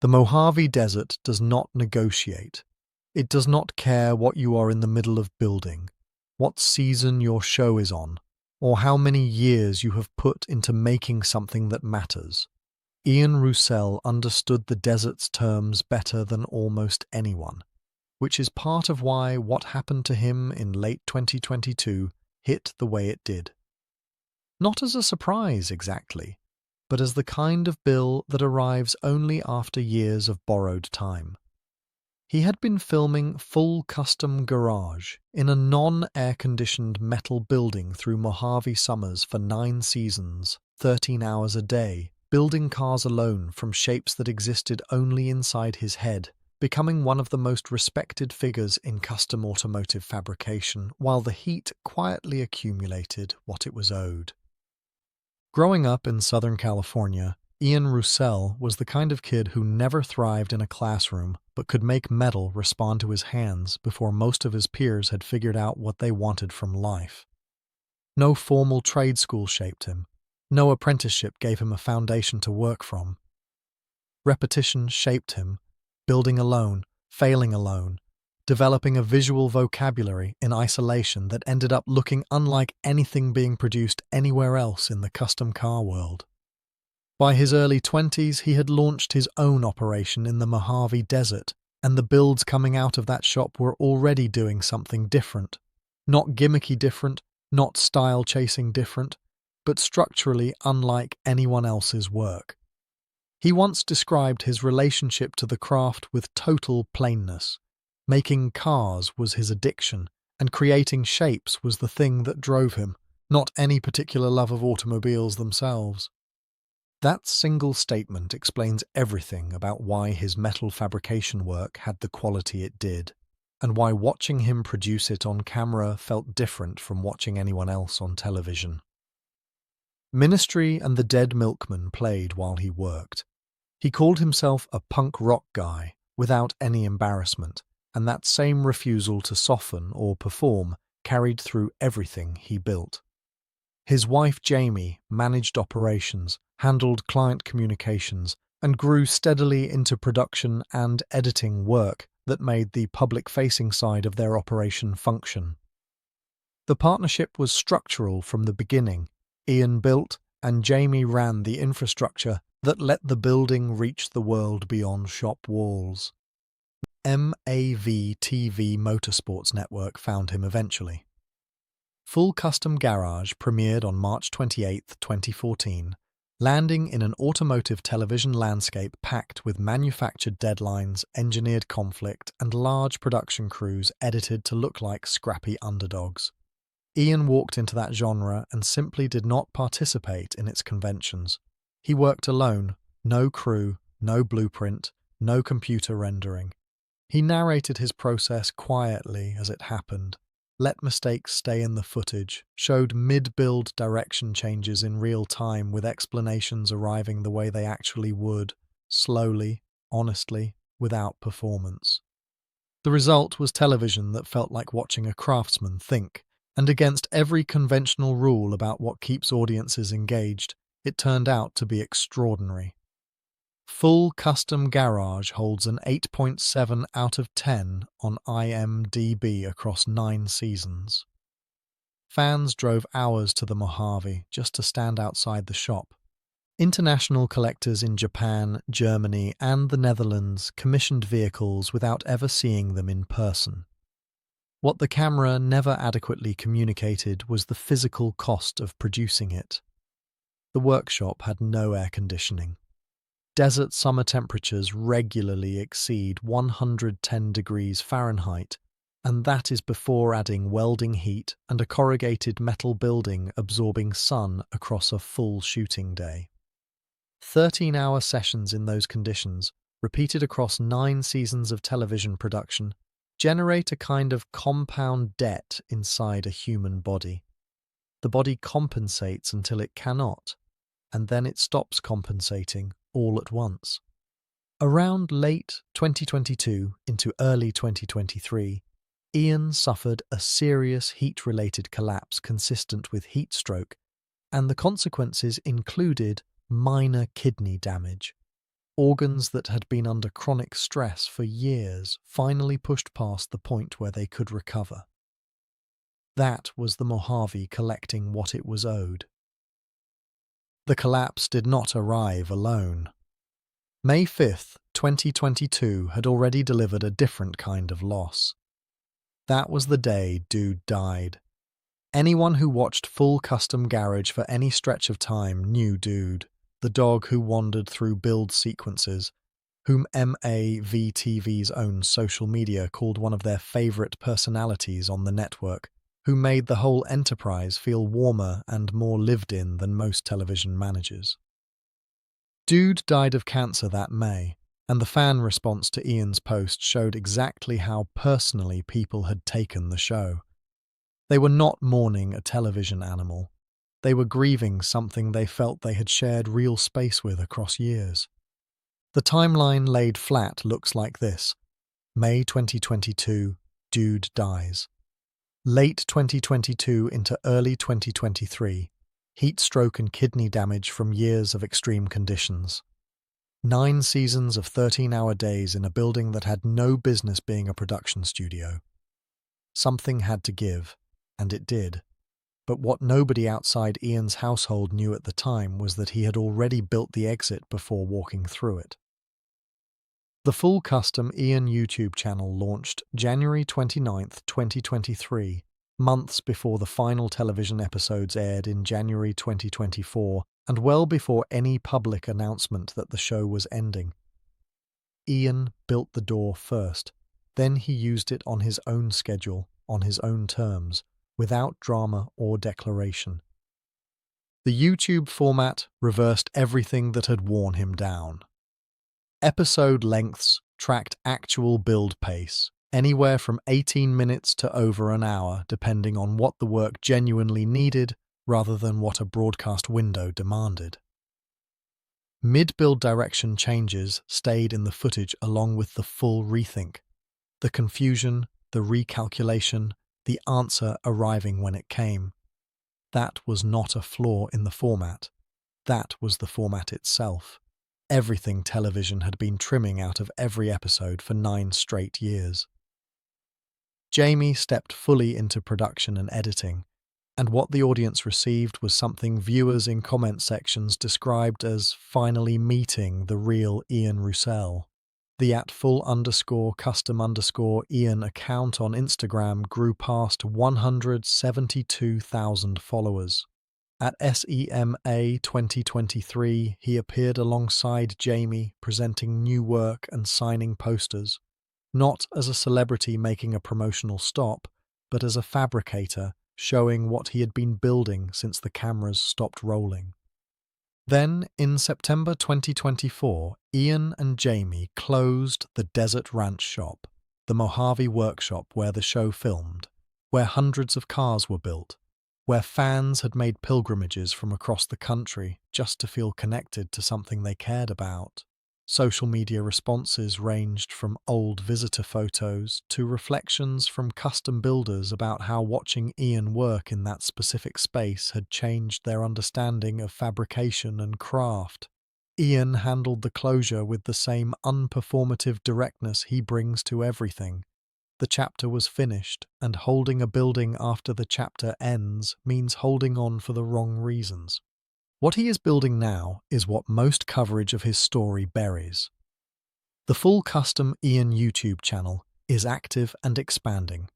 The Mojave Desert does not negotiate. It does not care what you are in the middle of building, what season your show is on, or how many years you have put into making something that matters. Ian Roussel understood the desert's terms better than almost anyone, which is part of why what happened to him in late 2022 hit the way it did. Not as a surprise exactly, but as the kind of bill that arrives only after years of borrowed time. He had been filming full custom garage in a non-air-conditioned metal building through Mojave summers for 9 seasons, 13 hours a day, building cars alone from shapes that existed only inside his head, becoming one of the most respected figures in custom automotive fabrication, while the heat quietly accumulated what it was owed. Growing up in Southern California, Ian Roussel was the kind of kid who never thrived in a classroom but could make metal respond to his hands before most of his peers had figured out what they wanted from life. No formal trade school shaped him. No apprenticeship gave him a foundation to work from. Repetition shaped him, building alone, failing alone, developing a visual vocabulary in isolation that ended up looking unlike anything being produced anywhere else in the custom car world. By his early 20s, he had launched his own operation in the Mojave Desert, and the builds coming out of that shop were already doing something different. Not gimmicky different, not style-chasing different, but structurally unlike anyone else's work. He once described his relationship to the craft with total plainness. Making cars was his addiction, and creating shapes was the thing that drove him, not any particular love of automobiles themselves. That single statement explains everything about why his metal fabrication work had the quality it did, and why watching him produce it on camera felt different from watching anyone else on television. Ministry and the Dead Milkmen played while he worked. He called himself a punk rock guy without any embarrassment, and that same refusal to soften or perform carried through everything he built. His wife Jamie managed operations, handled client communications, and grew steadily into production and editing work that made the public-facing side of their operation function. The partnership was structural from the beginning. Ian built and Jamie ran the infrastructure that let the building reach the world beyond shop walls. MAV TV Motorsports Network found him eventually. Full Custom Garage premiered on March 28, 2014, landing in an automotive television landscape packed with manufactured deadlines, engineered conflict, and large production crews edited to look like scrappy underdogs. Ian walked into that genre and simply did not participate in its conventions. He worked alone, no crew, no blueprint, no computer rendering. He narrated his process quietly as it happened, let mistakes stay in the footage, showed mid-build direction changes in real time with explanations arriving the way they actually would, slowly, honestly, without performance. The result was television that felt like watching a craftsman think, and against every conventional rule about what keeps audiences engaged, it turned out to be extraordinary. Full Custom Garage holds an 8.7 out of 10 on IMDb across 9 seasons. Fans drove hours to the Mojave just to stand outside the shop. International collectors in Japan, Germany, and the Netherlands commissioned vehicles without ever seeing them in person. What the camera never adequately communicated was the physical cost of producing it. The workshop had no air conditioning. Desert summer temperatures regularly exceed 110 degrees Fahrenheit, and that is before adding welding heat and a corrugated metal building absorbing sun across a full shooting day. 13-hour sessions in those conditions, repeated across 9 seasons of television production, generate a kind of compound debt inside a human body. The body compensates until it cannot, and then it stops compensating all at once. Around late 2022 into early 2023, Ian suffered a serious heat-related collapse consistent with heat stroke, and the consequences included minor kidney damage. Organs that had been under chronic stress for years finally pushed past the point where they could recover. That was the Mojave collecting what it was owed. The collapse did not arrive alone. May 5th, 2022 had already delivered a different kind of loss. That was the day Dude died. Anyone who watched Full Custom Garage for any stretch of time knew Dude, the dog who wandered through build sequences, whom MAVTV's own social media called one of their favorite personalities on the network, who made the whole enterprise feel warmer and more lived in than most television managers. Dude died of cancer that May, and the fan response to Ian's post showed exactly how personally people had taken the show. They were not mourning a television animal. They were grieving something they felt they had shared real space with across years. The timeline laid flat looks like this. May 2022, Dude dies. Late 2022 into early 2023, heat stroke and kidney damage from years of extreme conditions. 9 seasons of 13-hour days in a building that had no business being a production studio. Something had to give, and it did. But what nobody outside Ian's household knew at the time was that he had already built the exit before walking through it. The Full Custom Ian YouTube channel launched January 29, 2023, months before the final television episodes aired in January 2024, and well before any public announcement that the show was ending. Ian built the door first, then he used it on his own schedule, on his own terms, without drama or declaration. The YouTube format reversed everything that had worn him down. Episode lengths tracked actual build pace, anywhere from 18 minutes to over an hour, depending on what the work genuinely needed rather than what a broadcast window demanded. Mid-build direction changes stayed in the footage along with the full rethink. The confusion, the recalculation, the answer arriving when it came. That was not a flaw in the format. That was the format itself. Everything television had been trimming out of every episode for 9 straight years. Jamie stepped fully into production and editing, and what the audience received was something viewers in comment sections described as finally meeting the real Ian Roussel. The @full_custom_Ian account on Instagram grew past 172,000 followers. At SEMA 2023, he appeared alongside Jamie, presenting new work and signing posters, not as a celebrity making a promotional stop, but as a fabricator, showing what he had been building since the cameras stopped rolling. Then, in September 2024, Ian and Jamie closed the Desert Ranch shop, the Mojave workshop where the show filmed, where hundreds of cars were built, where fans had made pilgrimages from across the country just to feel connected to something they cared about. Social media responses ranged from old visitor photos to reflections from custom builders about how watching Ian work in that specific space had changed their understanding of fabrication and craft. Ian handled the closure with the same unperformative directness he brings to everything. The chapter was finished, and holding a building after the chapter ends means holding on for the wrong reasons. What he is building now is what most coverage of his story buries. The Full Custom Ian YouTube channel is active and expanding.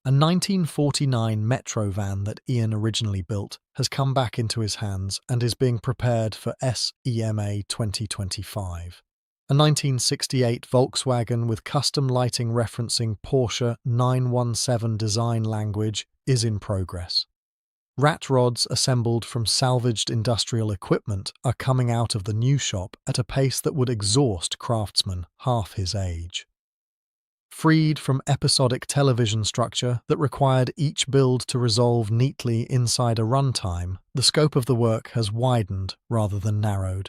A 1949 Metro van that Ian originally built has come back into his hands and is being prepared for SEMA 2025. A 1968 Volkswagen with custom lighting referencing Porsche 917 design language is in progress. Rat rods assembled from salvaged industrial equipment are coming out of the new shop at a pace that would exhaust craftsmen half his age. Freed from episodic television structure that required each build to resolve neatly inside a runtime, the scope of the work has widened rather than narrowed.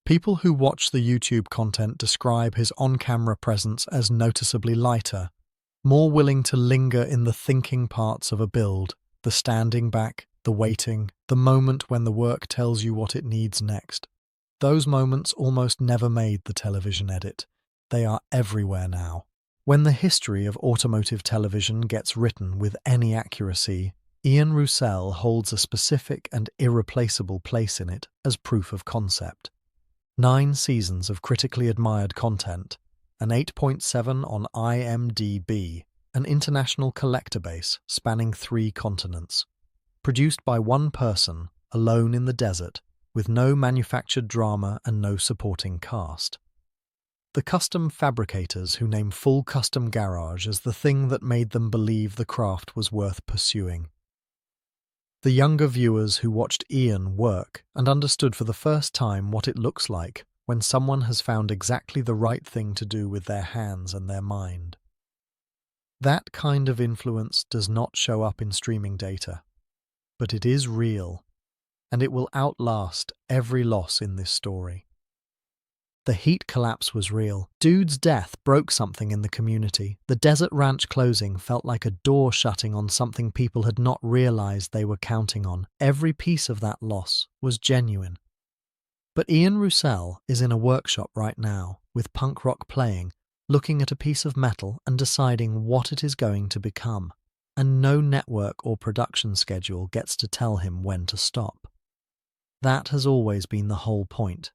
People who watch the YouTube content describe his on-camera presence as noticeably lighter, more willing to linger in the thinking parts of a build, the standing back, the waiting, the moment when the work tells you what it needs next. Those moments almost never made the television edit. They are everywhere now. When the history of automotive television gets written with any accuracy, Ian Roussel holds a specific and irreplaceable place in it as proof of concept. 9 seasons of critically admired content, an 8.7 on IMDb, an international collector base spanning 3 continents. Produced by one person, alone in the desert, with no manufactured drama and no supporting cast. The custom fabricators who name full custom garage as the thing that made them believe the craft was worth pursuing. The younger viewers who watched Ian work and understood for the first time what it looks like when someone has found exactly the right thing to do with their hands and their mind. That kind of influence does not show up in streaming data, but it is real, and it will outlast every loss in this story. The heat collapse was real. Dude's death broke something in the community. The desert ranch closing felt like a door shutting on something people had not realized they were counting on. Every piece of that loss was genuine. But Ian Roussel is in a workshop right now, with punk rock playing, looking at a piece of metal and deciding what it is going to become. And no network or production schedule gets to tell him when to stop. That has always been the whole point.